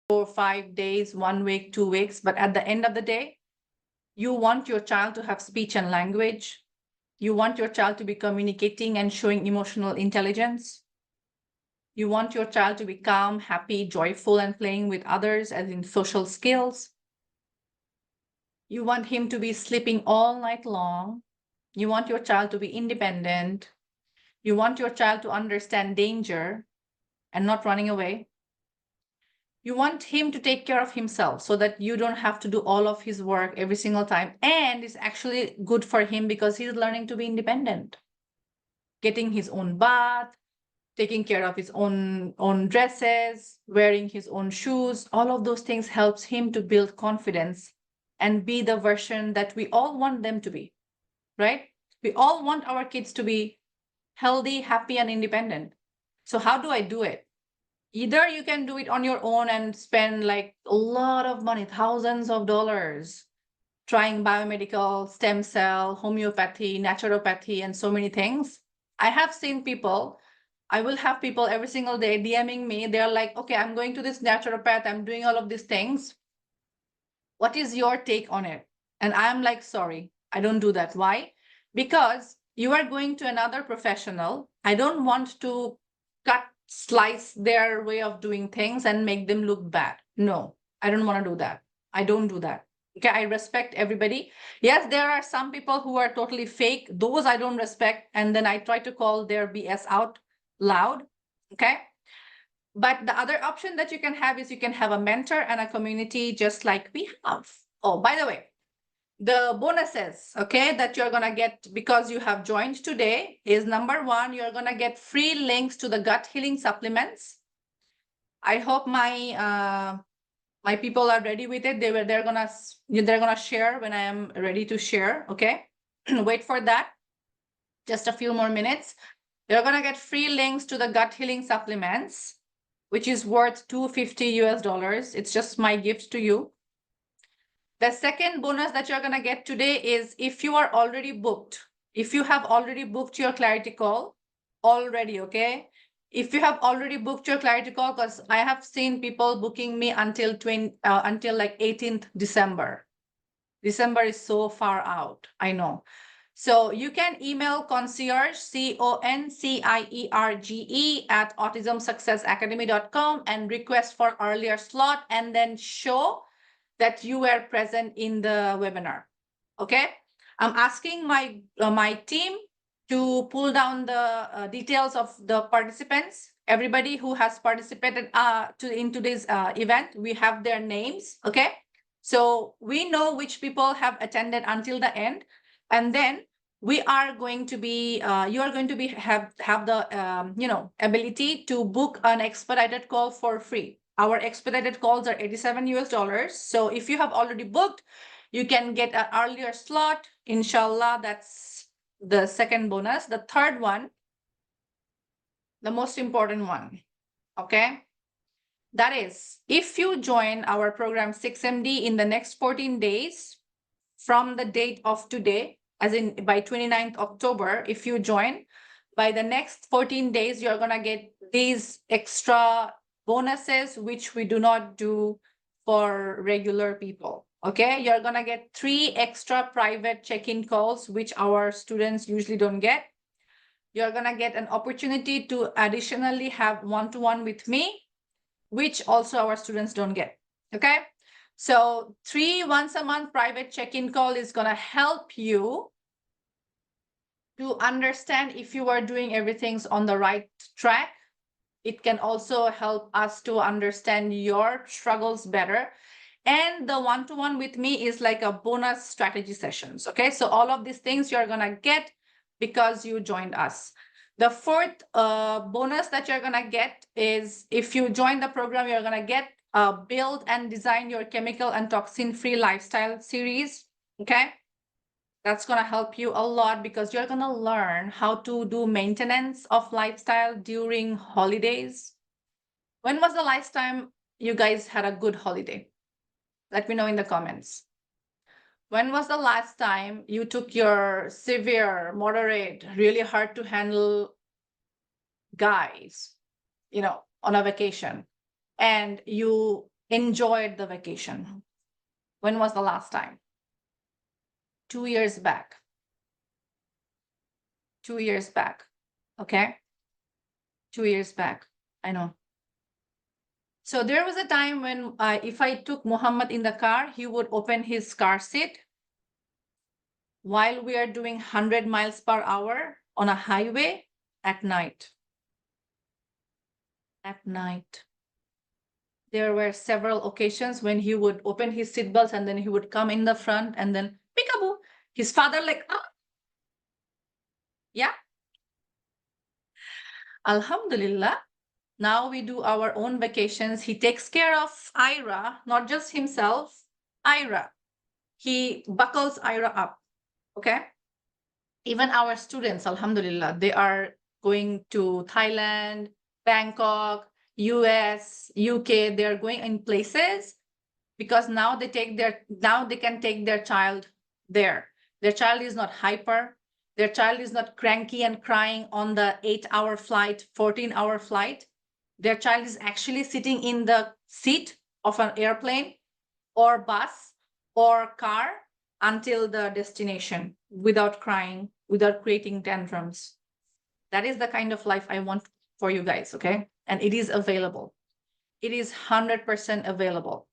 4, 5 days, 1 week, 2 weeks, but at the end of the day, you want your child to have speech and language. You want your child to be communicating and showing emotional intelligence. You want your child to be calm, happy, joyful, and playing with others, as in social skills. You want him to be sleeping all night long. You want your child to be independent. You want your child to understand danger and not running away. You want him to take care of himself so that you don't have to do all of his work every single time. And it's actually good for him because he's learning to be independent, getting his own bath, taking care of his own dresses, wearing his own shoes. All of those things helps him to build confidence and be the version that we all want them to be, right? We all want our kids to be healthy, happy, and independent. So how do I do it? Either you can do it on your own and spend like a lot of money, thousands of dollars, trying biomedical, stem cell, homeopathy, naturopathy, and so many things. I have seen people, I will have people every single day DMing me. They're like, okay, I'm going to this naturopath, I'm doing all of these things. What is your take on it? And I'm like, sorry, I don't do that. Why? Because you are going to another professional. I don't want to slice their way of doing things and make them look bad. No, I don't want to do that. I don't do that. Okay, I respect everybody. Yes, there are some people who are totally fake. Those I don't respect. And then I try to call their BS out loud. Okay. But the other option that you can have is you can have a mentor and a community just like we have. Oh, by the way, the bonuses, okay, that you're going to get because you have joined today is number one, you're going to get free links to the gut healing supplements. I hope my people are ready with it. They're gonna share when I am ready to share. Okay. Wait for that. Just a few more minutes. You're gonna get free links to the gut healing supplements, which is worth $250. It's just my gift to you. The second bonus that you're going to get today is if you are already booked, if you have already booked your clarity call already, okay? If you have already booked your clarity call, because I have seen people booking me until like 18th December. December is so far out, I know. So you can email concierge, CONCIERGE at autismsuccessacademy.com and request for earlier slot and then show that you were present in the webinar. Okay, I'm asking my team to pull down the details of the participants. Everybody who has participated in today's event, we have their names. Okay, so we know which people have attended until the end, and then we are going to be you are going to be have the ability to book an expedited call for free. Our expedited calls are $87. So if you have already booked, you can get an earlier slot. Inshallah, that's the second bonus. The third one, the most important one, okay? That is, if you join our program 6MD in the next 14 days from the date of today, as in by 29th October, if you join, by the next 14 days, you're going to get these extra bonuses, which we do not do for regular people. Okay, you're going to get 3 extra private check-in calls, which our students usually don't get. You're going to get an opportunity to additionally have one-to-one with me, which also our students don't get. Okay, so 3 once a month private check-in call is going to help you to understand if you are doing everything on the right track. It can also help us to understand your struggles better. And the one-to-one with me is like a bonus strategy sessions. Okay, so all of these things you're going to get because you joined us. The fourth bonus that you're going to get is if you join the program, you're going to get build and design your chemical and toxin-free lifestyle series. Okay, that's going to help you a lot because you're going to learn how to do maintenance of lifestyle during holidays. When was the last time you guys had a good holiday? Let me know in the comments. When was the last time you took your severe, moderate, really hard to handle guys, on a vacation, and you enjoyed the vacation? When was the last time? 2 years back. 2 years back. Okay. 2 years back. I know. So there was a time when if I took Muhammad in the car, he would open his car seat while we are doing 100 miles per hour on a highway at night. At night. There were several occasions when he would open his seatbelts and then he would come in the front and then peekaboo. His father like, ah. Yeah. Alhamdulillah. Now we do our own vacations. He takes care of Ira, not just himself, Ira. He buckles Ira up. Okay. Even our students, alhamdulillah, they are going to Thailand, Bangkok, US, UK. They are going in places because now they can take their child there. Their child is not hyper. Their child is not cranky and crying on the 8-hour flight, 14-hour flight. Their child is actually sitting in the seat of an airplane or bus or car until the destination without crying, without creating tantrums. That is the kind of life I want for you guys, okay? And it is available. It is 100% available.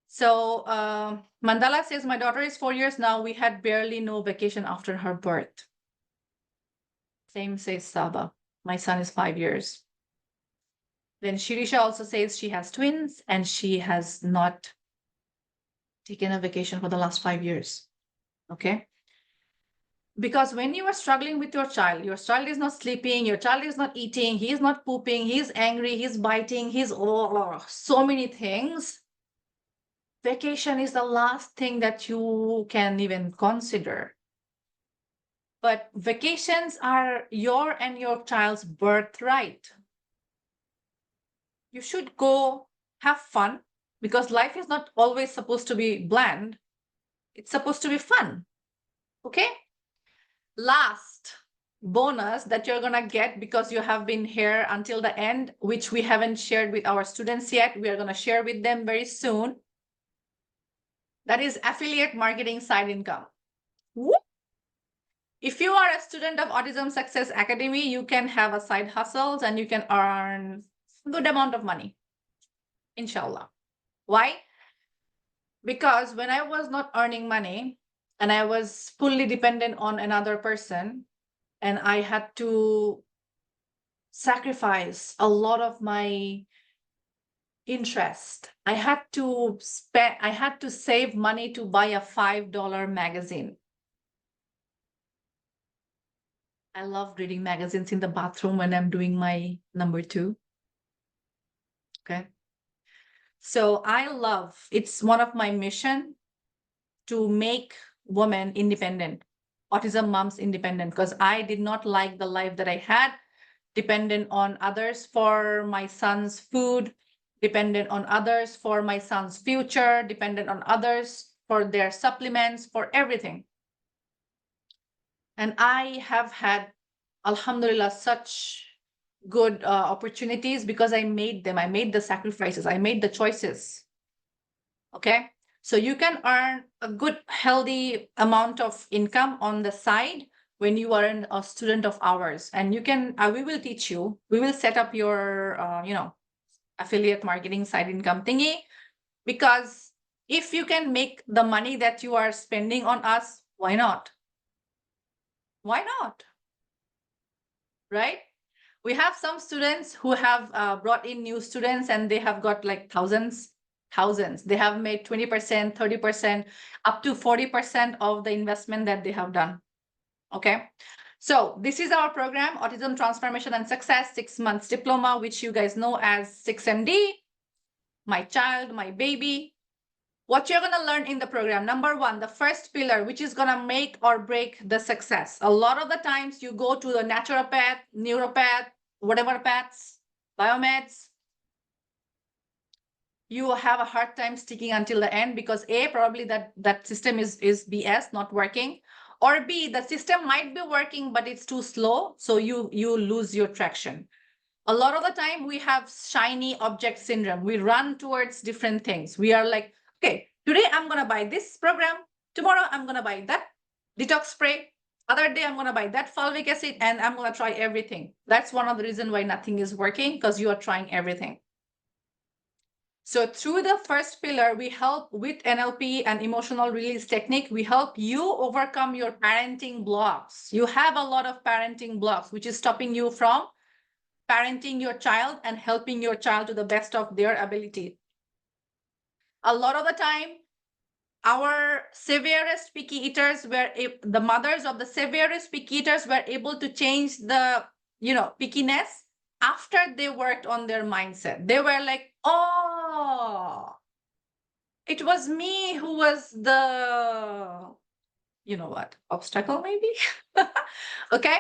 So Mandala says, my daughter is 4 years now. We had barely no vacation after her birth. Same says Saba. My son is 5 years. Then Shirisha also says she has twins and she has not taken a vacation for the last 5 years. Okay. Because when you are struggling with your child is not sleeping, your child is not eating, he is not pooping, he's angry, he's biting, he's so many things. Vacation is the last thing that you can even consider. But vacations are your and your child's birthright. You should go have fun because life is not always supposed to be bland. It's supposed to be fun. Okay? Last bonus that you're going to get because you have been here until the end, which we haven't shared with our students yet. We are going to share with them very soon. That is affiliate marketing side income. Whoop. If you are a student of Autism Success Academy, you can have a side hustles and you can earn a good amount of money. Inshallah. Why? Because when I was not earning money and I was fully dependent on another person and I had to sacrifice a lot of my interest, I had to save money to buy a $5 magazine. I love reading magazines in the bathroom when I'm doing my number 2. Okay. So it's one of my mission to make women independent, autism moms independent, because I did not like the life that I had, dependent on others for my son's food, dependent on others for my son's future, dependent on others for their supplements, for everything. And I have had, alhamdulillah, such good opportunities because I made them. I made the sacrifices. I made the choices. Okay. So you can earn a good, healthy amount of income on the side when you are a student of ours. And you can, we will teach you, we will set up your, affiliate marketing side income thingy. Because if you can make the money that you are spending on us, why not? Why not? Right? We have some students who have brought in new students and they have got like thousands. They have made 20%, 30%, up to 40% of the investment that they have done. Okay. So this is our program, Autism Transformation and Success, 6 months diploma, which you guys know as 6MD, my child, my baby. What you're going to learn in the program, number 1, the first pillar, which is going to make or break the success. A lot of the times you go to the naturopath, neuropath, whatever paths, biomeds, you have a hard time sticking until the end because A, probably that system is BS, not working, or B, the system might be working, but it's too slow. So you lose your traction. A lot of the time we have shiny object syndrome. We run towards different things. We are like, okay, today I'm going to buy this program. Tomorrow I'm going to buy that detox spray. Other day I'm going to buy that fulvic acid, and I'm going to try everything. That's one of the reasons why nothing is working, because you are trying everything. So through the first pillar, we help with NLP and emotional release technique. We help you overcome your parenting blocks. You have a lot of parenting blocks, which is stopping you from parenting your child and helping your child to the best of their ability. A lot of the time, our severest picky eaters were the mothers of the severest picky eaters were able to change the pickiness after they worked on their mindset. They were like, oh, it was me who was the obstacle, maybe. Okay.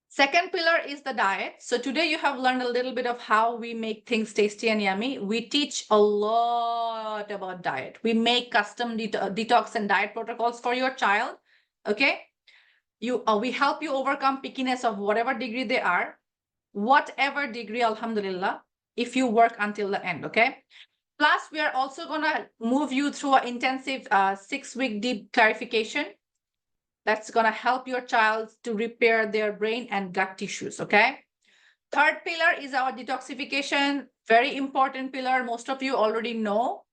Second pillar is the diet. So today you have learned a little bit of how we make things tasty and yummy. We teach a lot about diet. We make custom detox and diet protocols for your child. Okay. We help you overcome pickiness of whatever degree they are, whatever degree, alhamdulillah, if you work until the end. Okay. Plus, we are also going to move you through an intensive 6-week deep clarification that's going to help your child to repair their brain and gut tissues. Okay. Third pillar is our detoxification. Very important pillar. Most of you already know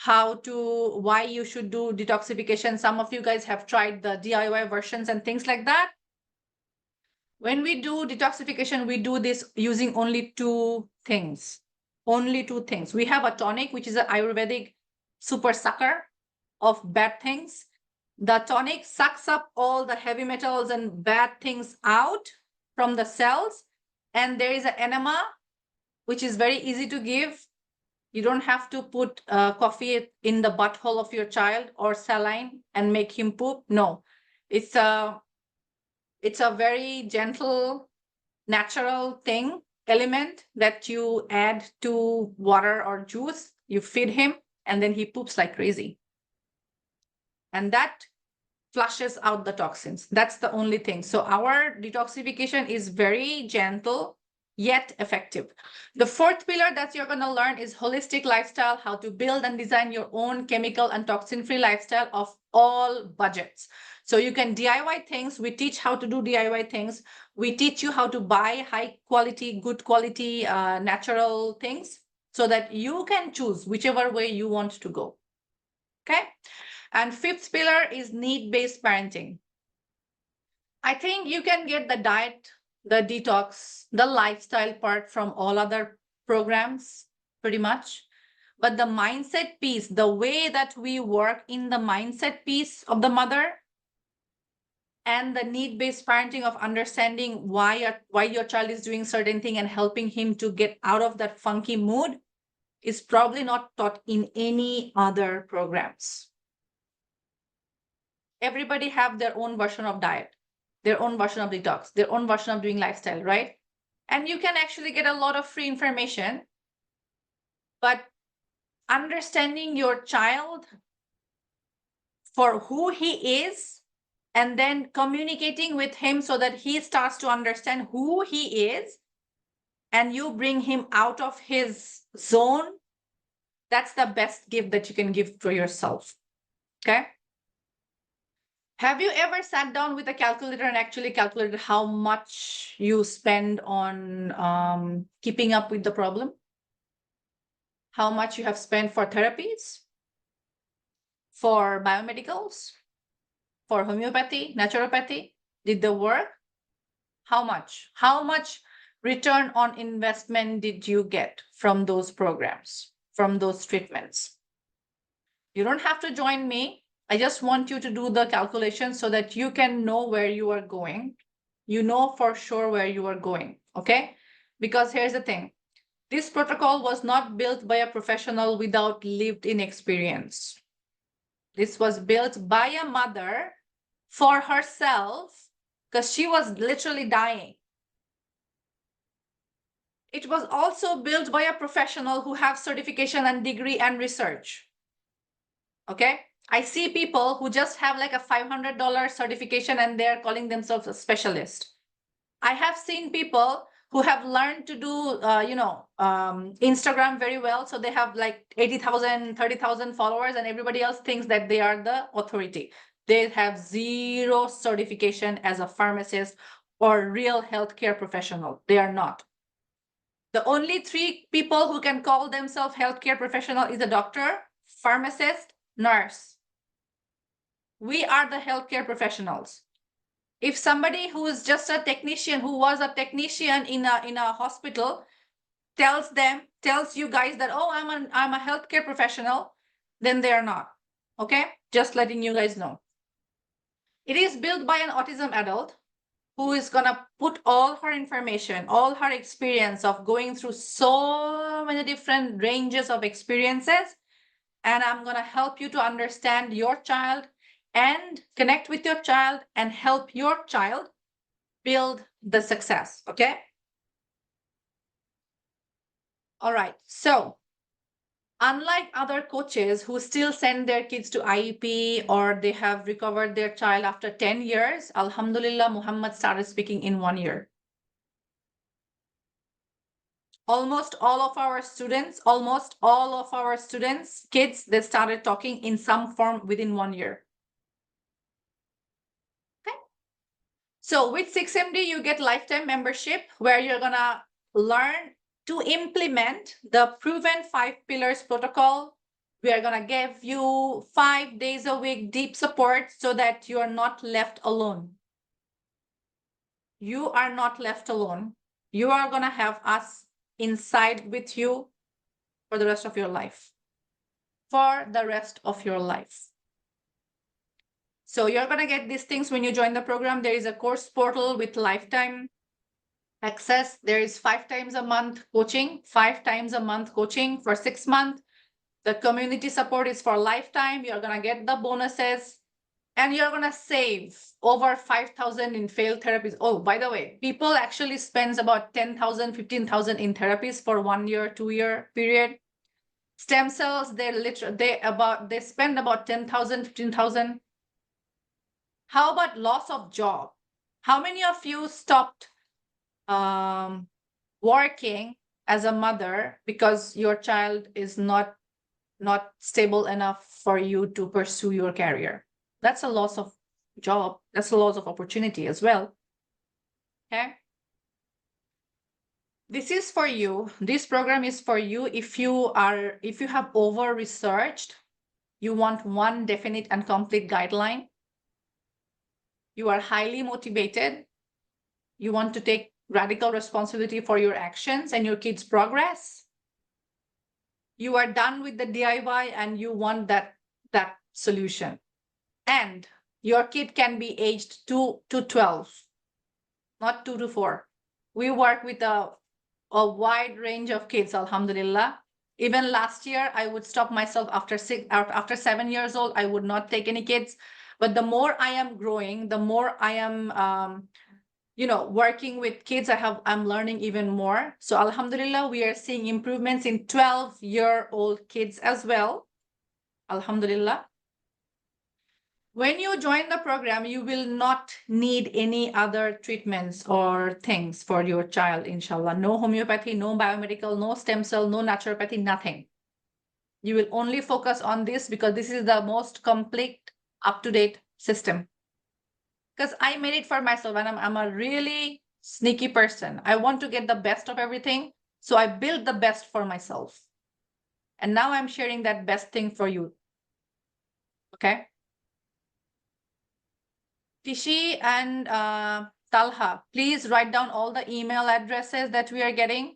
why you should do detoxification. Some of you guys have tried the DIY versions and things like that. When we do detoxification, we do this using only two things. Only two things. We have a tonic, which is an Ayurvedic super sucker of bad things. The tonic sucks up all the heavy metals and bad things out from the cells. And there is an enema, which is very easy to give. You don't have to put coffee in the butthole of your child or saline and make him poop. No, it's a very gentle, natural element that you add to water or juice. You feed him, and then he poops like crazy. And that flushes out the toxins. That's the only thing. So our detoxification is very gentle, yet effective. The fourth pillar that you're going to learn is holistic lifestyle, how to build and design your own chemical and toxin-free lifestyle of all budgets. So you can DIY things. We teach how to do DIY things. We teach you how to buy high quality, good quality, natural things so that you can choose whichever way you want to go. Okay. And fifth pillar is need-based parenting. I think you can get the diet, the detox, the lifestyle part from all other programs pretty much. But the mindset piece, the way that we work in the mindset piece of the mother and the need-based parenting of understanding why your child is doing certain thing and helping him to get out of that funky mood is probably not taught in any other programs. Everybody have their own version of diet, their own version of detox, their own version of doing lifestyle, right? And you can actually get a lot of free information, but understanding your child for who he is and then communicating with him so that he starts to understand who he is and you bring him out of his zone, that's the best gift that you can give for yourself. Okay. Have you ever sat down with a calculator and actually calculated how much you spend on keeping up with the problem? How much you have spent for therapies, for biomedicals, for homeopathy, naturopathy? Did they work? How much? How much return on investment did you get from those programs, from those treatments? You don't have to join me. I just want you to do the calculation so that you can know where you are going. You know for sure where you are going, okay? Because here's the thing. This protocol was not built by a professional without lived-in experience. This was built by a mother for herself because she was literally dying. It was also built by a professional who have certification and degree and research. Okay? I see people who just have like a $500 certification and they're calling themselves a specialist. I have seen people who have learned to do, Instagram very well. So they have like 80,000, 30,000 followers, and everybody else thinks that they are the authority. They have zero certification as a pharmacist or real healthcare professional. They are not. The only three people who can call themselves healthcare professional is a doctor, pharmacist, nurse. We are the healthcare professionals. If somebody who is just a technician, who was a technician in a hospital, tells you guys that, oh, I'm a healthcare professional, then they are not. Okay, just letting you guys know. It is built by an autism adult who is gonna put all her information, all her experience of going through so many different ranges of experiences, and I'm gonna help you to understand your child and connect with your child and help your child build the success. Okay. All right. So unlike other coaches who still send their kids to IEP or they have recovered their child after 10 years, Alhamdulillah, Muhammad started speaking in 1 year. Almost all of our students, kids, they started talking in some form within 1 year. Okay. So with 6MD, you get lifetime membership where you're gonna learn to implement the proven 5 pillars protocol. We are gonna give you 5 days a week deep support so that you are not left alone. You are not left alone. You are gonna have us inside with you for the rest of your life. For the rest of your life. So you're gonna get these things when you join the program. There is a course portal with lifetime access. There is 5 times a month coaching, 5 times a month coaching for 6 months. The community support is for lifetime. You're gonna get the bonuses and you're gonna save over 5,000 in failed therapies. Oh, by the way, people actually spends about 10,000, 15,000 in therapies for 1 year, 2 year period. Stem cells, they spend about 10,000, 15,000. How about loss of job? How many of you stopped working as a mother because your child is not stable enough for you to pursue your career? That's a loss of job. That's a loss of opportunity as well. Okay. This is for you. This program is for you if you have over researched, you want one definite and complete guideline. You are highly motivated. You want to take radical responsibility for your actions and your kids' progress. You are done with the DIY and you want that solution. And your kid can be aged 2 to 12, not 2 to 4. We work with a wide range of kids, alhamdulillah. Even last year, I would stop myself after 7 years old. I would not take any kids. But the more I am growing, the more I am working with kids, I'm learning even more. So alhamdulillah, we are seeing improvements in 12-year-old kids as well. Alhamdulillah. When you join the program, you will not need any other treatments or things for your child, inshallah. No homeopathy, no biomedical, no stem cell, no naturopathy, nothing. You will only focus on this because this is the most complete, up-to-date system. Because I made it for myself and I'm a really sneaky person. I want to get the best of everything. So I built the best for myself. And now I'm sharing that best thing for you. Okay. Tishi and Talha, please write down all the email addresses that we are getting.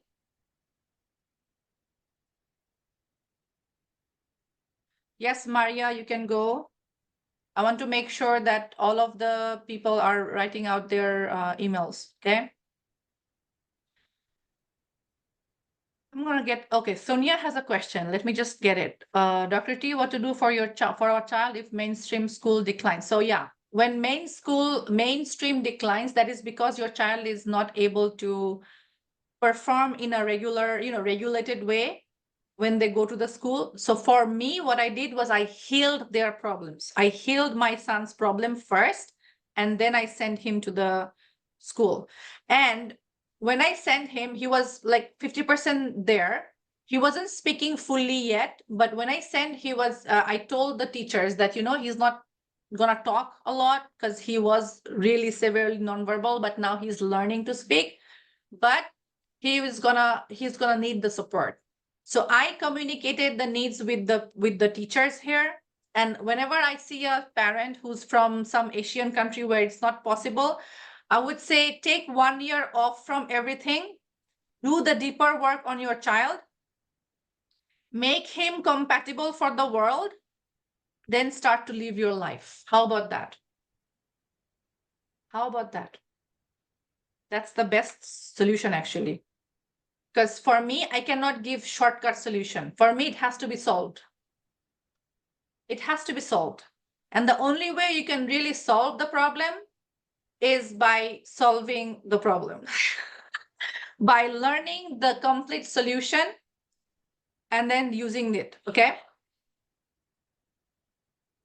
Yes, Maria, you can go. I want to make sure that all of the people are writing out their emails, okay? I'm gonna get, okay, Sonia has a question. Let me just get it. Dr. T, what to do for our child if mainstream school declines? So yeah, when mainstream declines, that is because your child is not able to perform in a regular, regulated way when they go to the school. So for me, what I did was I healed their problems. I healed my son's problem first, and then I sent him to the school. And When I sent him, he was like 50% there. He wasn't speaking fully yet, but when I sent, he was, I told the teachers that, he's not gonna talk a lot because he was really severely nonverbal, but now he's learning to speak. But he's gonna need the support. So I communicated the needs with the teachers here. And whenever I see a parent who's from some Asian country where it's not possible, I would say take 1 year off from everything, do the deeper work on your child, make him compatible for the world, then start to live your life. How about that? How about that? That's the best solution, actually. Because for me, I cannot give shortcut solution. For me, it has to be solved. It has to be solved. And the only way you can really solve the problem is by solving the problem. By learning the complete solution and then using it, okay?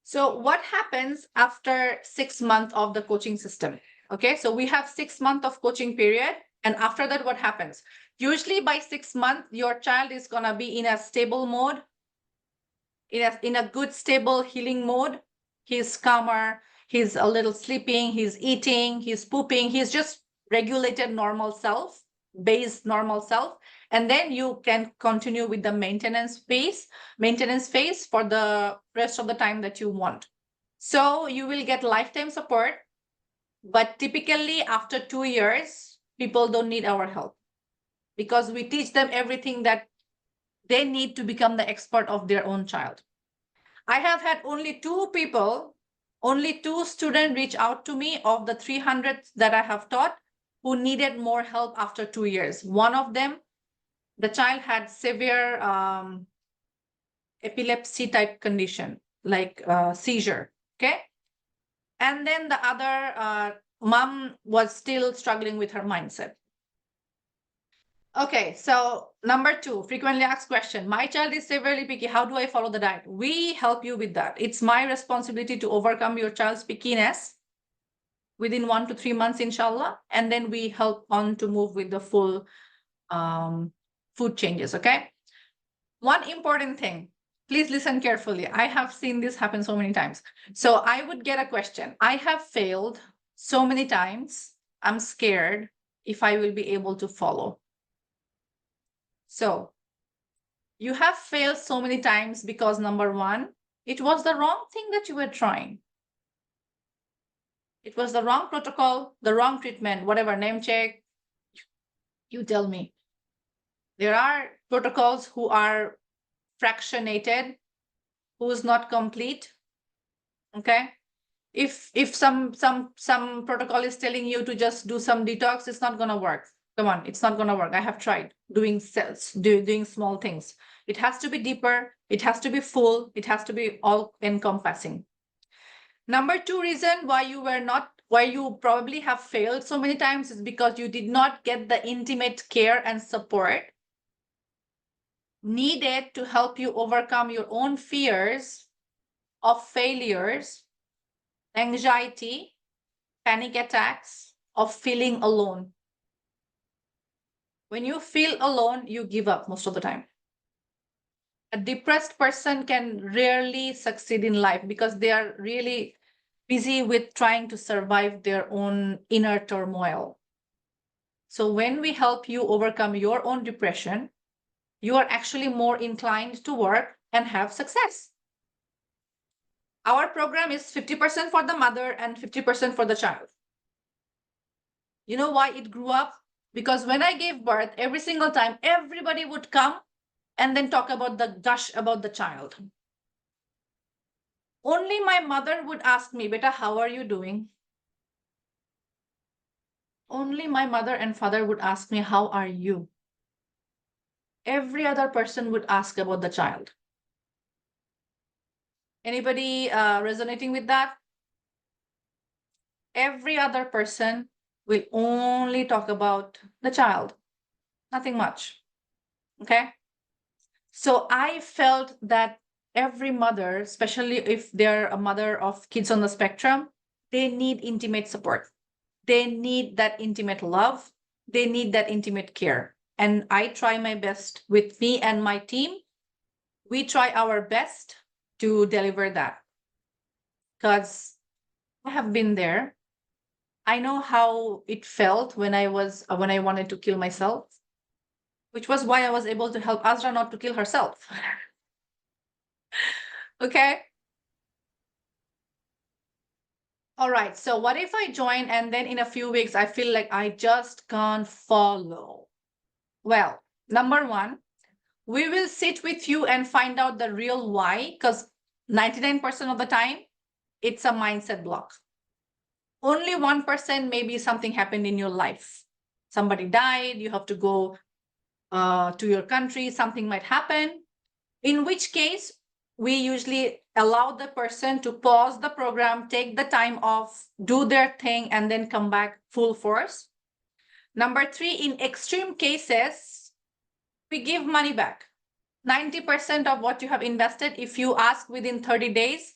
So what happens after 6 months of the coaching system? Okay, so we have 6 months of coaching period. And after that, what happens? Usually by 6 months, your child is gonna be in a stable mode, in a good, stable healing mode. He's calmer, he's a little sleeping, he's eating, he's pooping, he's just regulated normal self, based normal self. And then you can continue with the maintenance phase for the rest of the time that you want. So you will get lifetime support, but typically after 2 years, people don't need our help because we teach them everything that they need to become the expert of their own child. I have had only two students reach out to me of the 300 that I have taught who needed more help after 2 years. One of them, the child had severe epilepsy type condition, like seizure, okay? And then the other mom was still struggling with her mindset. Okay, so number 2, frequently asked question. My child is severely picky. How do I follow the diet? We help you with that. It's my responsibility to overcome your child's pickiness within 1 to 3 months, inshallah. And then we help on to move with the full food changes, okay? One important thing, please listen carefully. I have seen this happen so many times. So I would get a question. I have failed so many times. I'm scared if I will be able to follow. So you have failed so many times because number 1, it was the wrong thing that you were trying. It was the wrong protocol, the wrong treatment, whatever, name check. You tell me. There are protocols who are fractionated, who's not complete. Okay. If some protocol is telling you to just do some detox, it's not gonna work. Come on, it's not gonna work. I have tried doing doing small things. It has to be deeper, it has to be full, it has to be all encompassing. Number 2 reason why you probably have failed so many times is because you did not get the intimate care and support needed to help you overcome your own fears of failures, anxiety, panic attacks, of feeling alone. When you feel alone, you give up most of the time. A depressed person can rarely succeed in life because they are really busy with trying to survive their own inner turmoil. So when we help you overcome your own depression, you are actually more inclined to work and have success. Our program is 50% for the mother and 50% for the child. You know why it grew up? Because when I gave birth, every single time, everybody would come and then talk about the gush about the child. Only my mother would ask me, Beta, how are you doing? Only my mother and father would ask me, how are you? Every other person would ask about the child. Anybody resonating with that? Every other person will only talk about the child, nothing much. Okay? So I felt that every mother, especially if they're a mother of kids on the spectrum, they need intimate support. They need that intimate love. they need that intimate care. And I try my best with me and my team. We try our best to deliver that, because I have been there. I know how it felt when I wanted to kill myself, which was why I was able to help Azra not to kill herself. Okay. All right. So what if I join and then in a few weeks I feel like I just can't follow? Well, number one, we will sit with you and find out the real why, because 99% of the time it's a mindset block. Only 1% maybe something happened in your life. Somebody died, you have to go to your country, something might happen. In which case, we usually allow the person to pause the program, take the time off, do their thing, and then come back full force. Number three, in extreme cases, we give money back. 90% of what you have invested, if you ask within 30 days,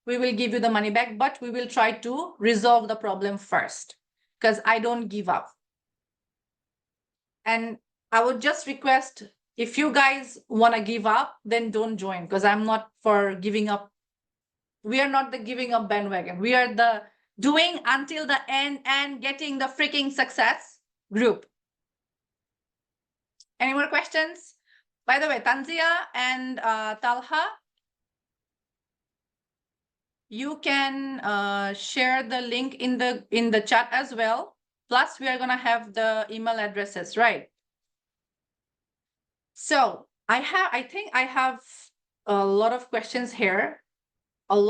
we will give you the money back, but we will try to resolve the problem first, because I don't give up. And I would just request, if you guys want to give up, then don't join, because I'm not for giving up. We are not the giving up bandwagon. We are the doing until the end and getting the freaking success group. Any more questions? By the way, Tanzia and Talha, you can share the link in the chat as well. Plus, we are going to have the email addresses, right? So I think I have a lot of questions here. We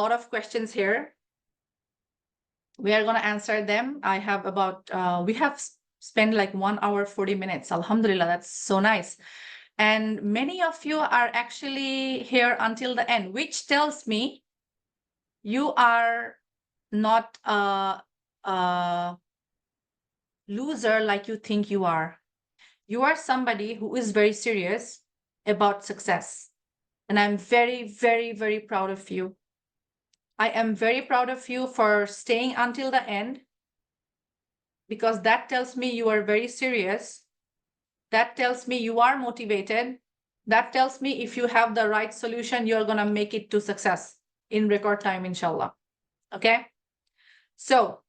are going to answer them. I have about, we have spent like 1 hour, 40 minutes. Alhamdulillah, that's so nice. And many of you are actually here until the end, which tells me you are not a loser like you think you are. You are somebody who is very serious about success. And I'm very, very, very proud of you. I am very proud of you for staying until the end, because that tells me you are very serious. That tells me you are motivated. That tells me if you have the right solution, you're going to make it to success in record time, inshallah. Okay. So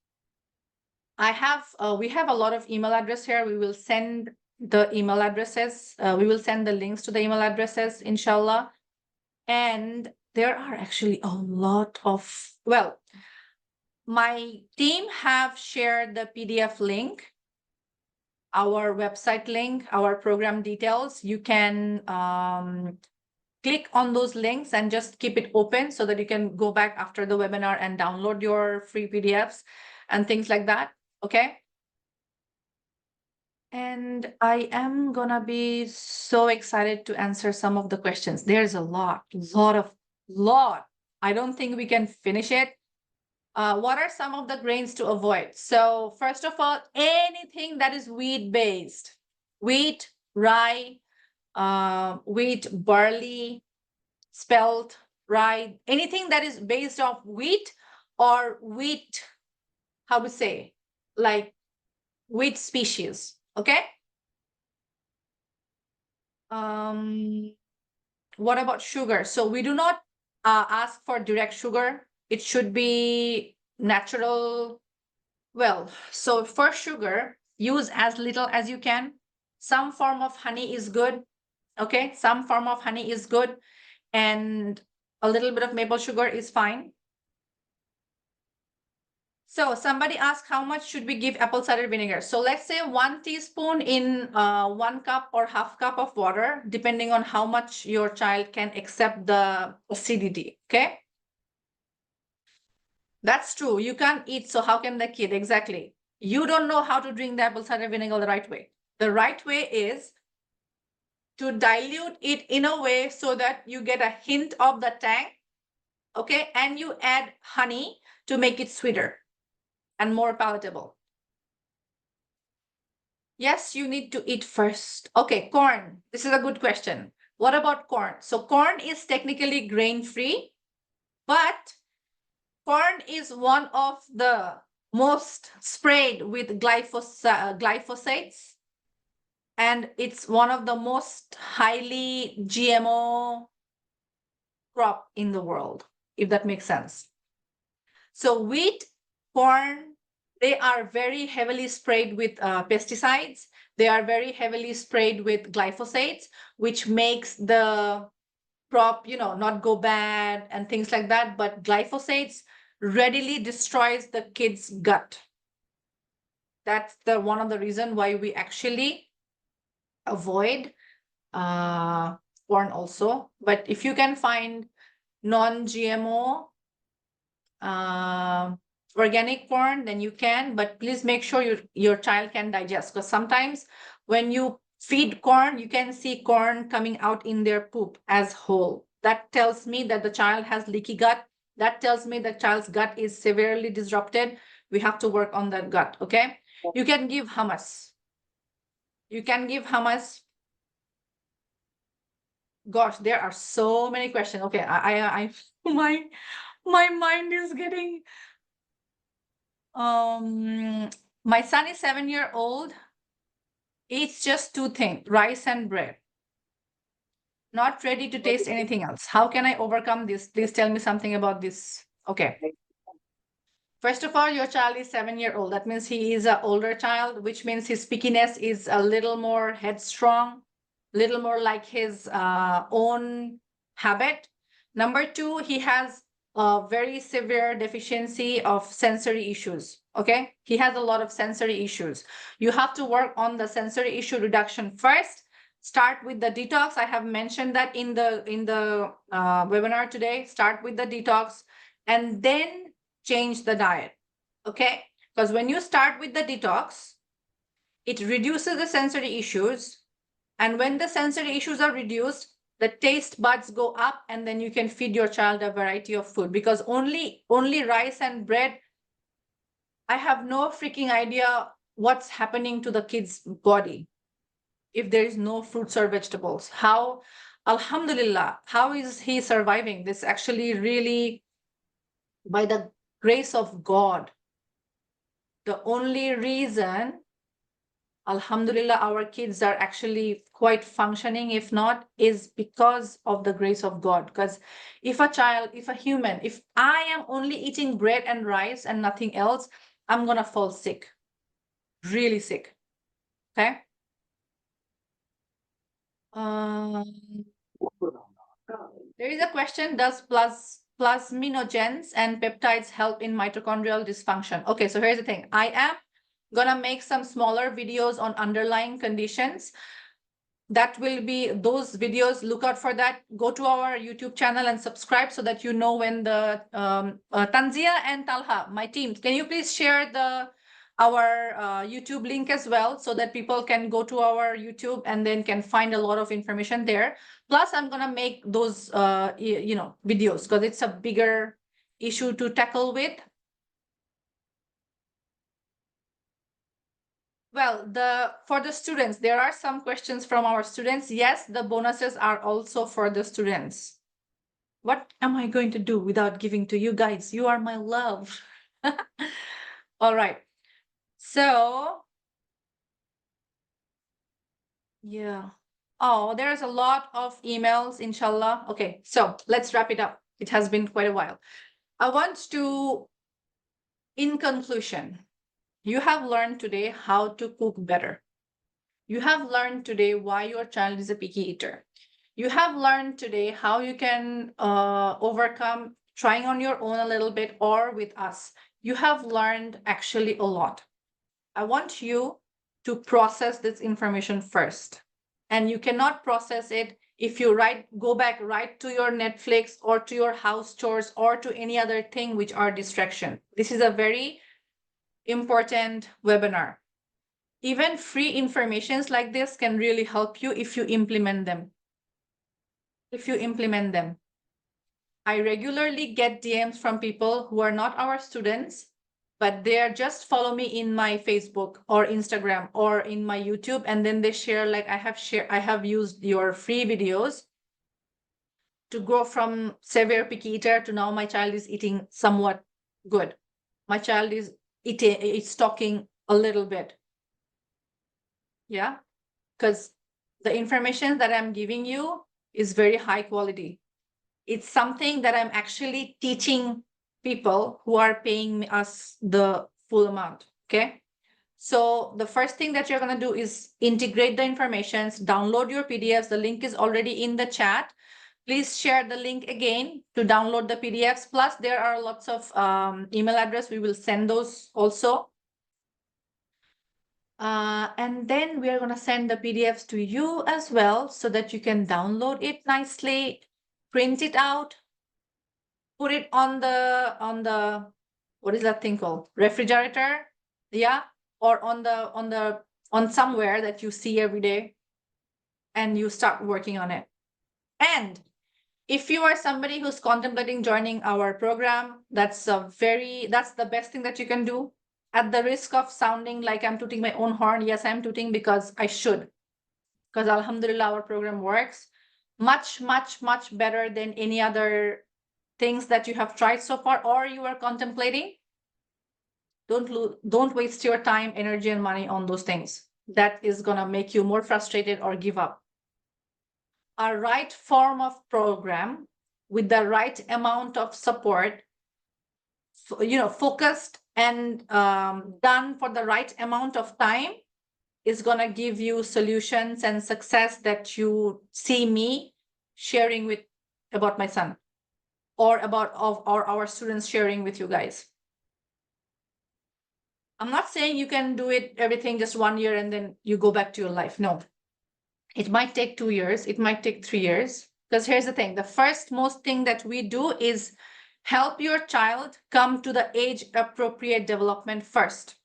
we have a lot of email address here. We will send the email addresses. We will send the links to the email addresses, inshallah. And there are actually a lot of, well, my team have shared the PDF link, our website link, our program details. You can click on those links and just keep it open so that you can go back after the webinar and download your free PDFs and things like that. Okay. And I am gonna be so excited to answer some of the questions. There's a lot. I don't think we can finish it. What are some of the grains to avoid? So first of all, anything that is wheat-based, wheat, rye, wheat, barley, spelt, rye, anything that is based off wheat or wheat, how to say, like wheat species, okay? What about sugar? So we do not ask for direct sugar. It should be natural. Well, so for sugar, use as little as you can. Some form of honey is good. Okay, some form of honey is good. And a little bit of maple sugar is fine. So somebody asked, how much should we give apple cider vinegar? So let's say 1 teaspoon in 1 cup or half cup of water, depending on how much your child can accept the acidity, okay? That's true. You can't eat, so how can the kid? Exactly. You don't know how to drink the apple cider vinegar the right way. The right way is to dilute it in a way so that you get a hint of the tang, okay? And you add honey to make it sweeter and more palatable. Yes, you need to eat first. Okay, corn. This is a good question. What about corn? So corn is technically grain-free, but corn is one of the most sprayed with glyphosates, and it's one of the most highly GMO crop in the world, if that makes sense. So wheat, corn, they are very heavily sprayed with pesticides. They are very heavily sprayed with glyphosates, which makes the crop, not go bad and things like that. But glyphosates readily destroys the kid's gut. That's the one of the reason why we actually avoid corn also. But if you can find non-GMO organic corn, then you can, but please make sure your child can digest, because sometimes when you feed corn, you can see corn coming out in their poop as whole. That tells me that the child has leaky gut. That tells me the child's gut is severely disrupted. We have to work on that gut. Okay, you can give hummus. You can give hummus. Gosh, there are so many questions. Okay, I my mind is getting my son is 7-year-old. Eats just two things, rice and bread. Not ready to taste anything else. How can I overcome this? Please tell me something about this. Okay. First of all, your child is 7-year-old. That means he is an older child, which means his pickiness is a little more headstrong, little more like his own habit. Number two, he has a very severe deficiency of sensory issues. Okay, he has a lot of sensory issues. You have to work on the sensory issue reduction first. Start with the detox. I have mentioned that in the webinar today. Start with the detox, and then change the diet. Okay, because when you start with the detox, it reduces the sensory issues, and when the sensory issues are reduced, the taste buds go up, and then you can feed your child a variety of food, because only rice and bread, I have no freaking idea what's happening to the kid's body if there is no fruits or vegetables. How, alhamdulillah, how is he surviving? This actually really by the grace of God. The only reason, alhamdulillah, our kids are actually quite functioning, if not, is because of the grace of God. Because if a child, if a human, if I am only eating bread and rice and nothing else, I'm gonna fall sick, really sick. Okay. There is a question, does plasminogens and peptides help in mitochondrial dysfunction? Okay, so here's the thing. I am gonna make some smaller videos on underlying conditions. That will be those videos. Look out for that. Go to our YouTube channel and subscribe so that you know when the Tanzia and Talha, my team, can you please share our YouTube link as well, so that people can go to our YouTube and then can find a lot of information there. Plus, I'm gonna make those videos, because it's a bigger issue to tackle with. Well, for the students, there are some questions from our students. Yes, the bonuses are also for the students. What am I going to do without giving to you guys? You are my love. All right. So, yeah. Oh, there's a lot of emails, inshallah. Okay, so let's wrap it up. It has been quite a while. I want to, in conclusion, you have learned today how to cook better. You have learned today why your child is a picky eater. You have learned today how you can overcome trying on your own a little bit or with us. You have learned actually a lot. I want you to process this information first. And you cannot process it if you go back right to your Netflix or to your house chores or to any other thing which are distraction. This is a very important webinar. Even free informations like this can really help you if you implement them. If you implement them. I regularly get DMs from people who are not our students, but they are just follow me in my Facebook or Instagram or in my YouTube, and then they share, like, I have used your free videos to go from severe picky eater to now my child is eating somewhat good. My child is it's talking a little bit. Yeah, because the information that I'm giving you is very high quality. It's something that I'm actually teaching people who are paying us the full amount. Okay. So the first thing that you're going to do is integrate the informations, download your PDFs. The link is already in the chat. Please share the link again to download the PDFs. Plus, there are lots of email address. We will send those also. And then we are going to send the PDFs to you as well so that you can download it nicely, print it out, put it on the what is that thing called? Refrigerator. Yeah. Or on somewhere that you see every day, and you start working on it. And if you are somebody who's contemplating joining our program, that's the best thing that you can do. At the risk of sounding like I'm tooting my own horn, yes, I'm tooting because I should. Because Alhamdulillah, our program works much, much, much better than any other things that you have tried so far or you are contemplating. Don't waste your time, energy, and money on those things. That is gonna make you more frustrated or give up. A right form of program with the right amount of support, focused and done for the right amount of time, is going to give you solutions and success that you see me sharing with about my son or about our students sharing with you guys. I'm not saying you can do it everything just 1 year and then you go back to your life. No, it might take 2 years. It might take 3 years. Because here's the thing. The first most thing that we do is help your child come to the age appropriate development first.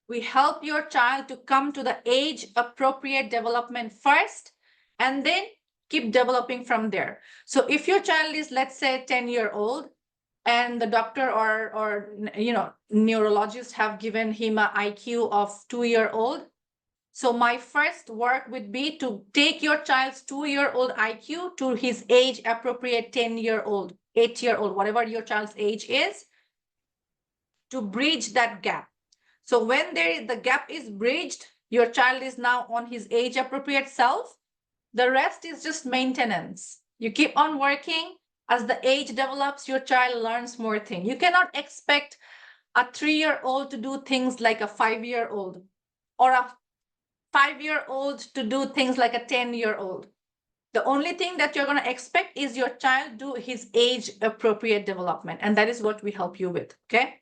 We help your child to come to the age appropriate development first, and then keep developing from there. So if your child is, let's say, 10-year-old, and the doctor or neurologist have given him an IQ of 2-year-old, so my first work would be to take your child's 2-year-old IQ to his age appropriate 10-year-old, 8-year-old, whatever your child's age is, to bridge that gap. So when the gap is bridged, your child is now on his age appropriate self. The rest is just maintenance. You keep on working. As the age develops, your child learns more things. You cannot expect a 3-year-old to do things like a 5-year-old, or a 5-year-old to do things like a 10-year-old. The only thing that you're going to expect is your child do his age appropriate development. And that is what we help you with. Okay.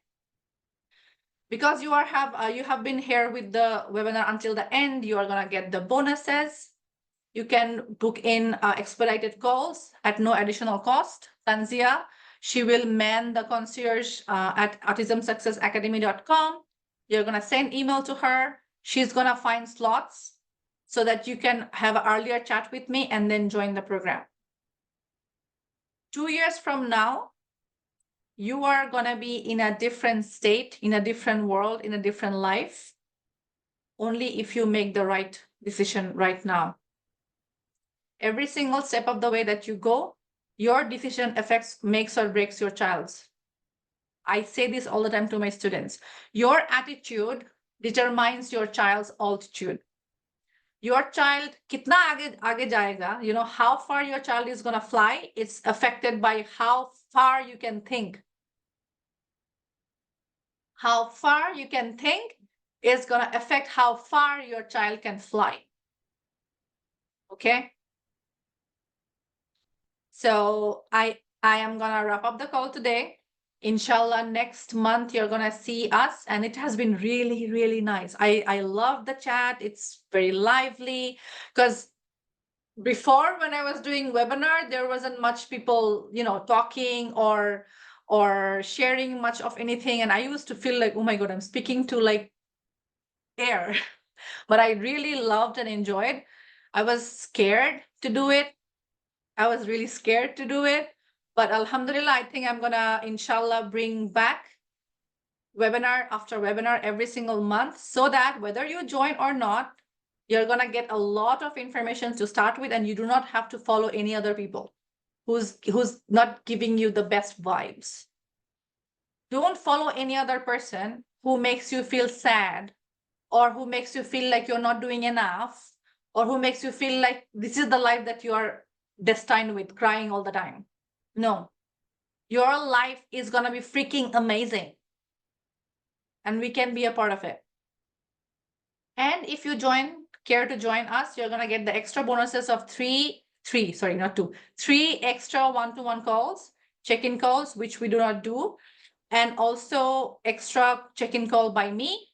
Because you have been here with the webinar until the end, you are going to get the bonuses. You can book in expedited calls at no additional cost. Tanzia, she will man the concierge at autismsuccessacademy.com. You're going to send email to her. She's going to find slots so that you can have an earlier chat with me and then join the program. 2 years from now, you are going to be in a different state, in a different world, in a different life, only if you make the right decision right now. Every single step of the way that you go, your decision makes or breaks your child's. I say this all the time to my students. Your attitude determines your child's altitude. Your child kitna aage jayega, how far your child is going to fly, it's affected by how far you can think. How far you can think is going to affect how far your child can fly. Okay. So I am going to wrap up the call today. Inshallah, next month you're going to see us, and it has been really, really nice. I love the chat. It's very lively, because before, when I was doing webinar, there wasn't much people, talking or sharing much of anything. And I used to feel like, oh my God, I'm speaking to like air. But I really loved and enjoyed. I was scared to do it. I was really scared to do it. But Alhamdulillah, I think I'm gonna, inshallah, bring back webinar after webinar every single month, so that whether you join or not, you're gonna get a lot of information to start with, and you do not have to follow any other people who's not giving you the best vibes. Don't follow any other person who makes you feel sad, or who makes you feel like you're not doing enough, or who makes you feel like this is the life that you are destined with, crying all the time. No, your life is going to be freaking amazing, and we can be a part of it. And if you care to join us, you're going to get the extra bonuses of three extra one-to-one calls, check-in calls, which we do not do, and also extra check-in call by me.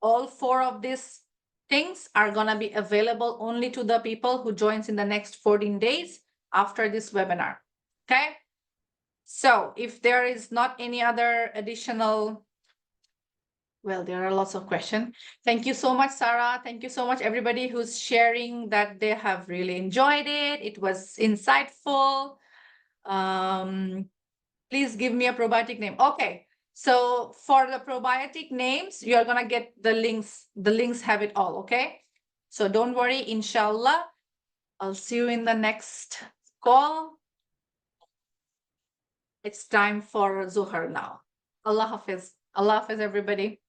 All 4 of these things are going to be available only to the people who joins in the next 14 days after this webinar. Okay. So if there is not any other additional, well, there are lots of questions. Thank you so much, Sarah. Thank you so much, everybody who's sharing that they have really enjoyed it. It was insightful. Please give me a probiotic name. Okay. So for the probiotic names, you're going to get the links. The links have it all. Okay. So don't worry. Inshallah. I'll see you in the next call. It's time for Zuhar now. Allah Hafiz. Allah Hafiz, everybody.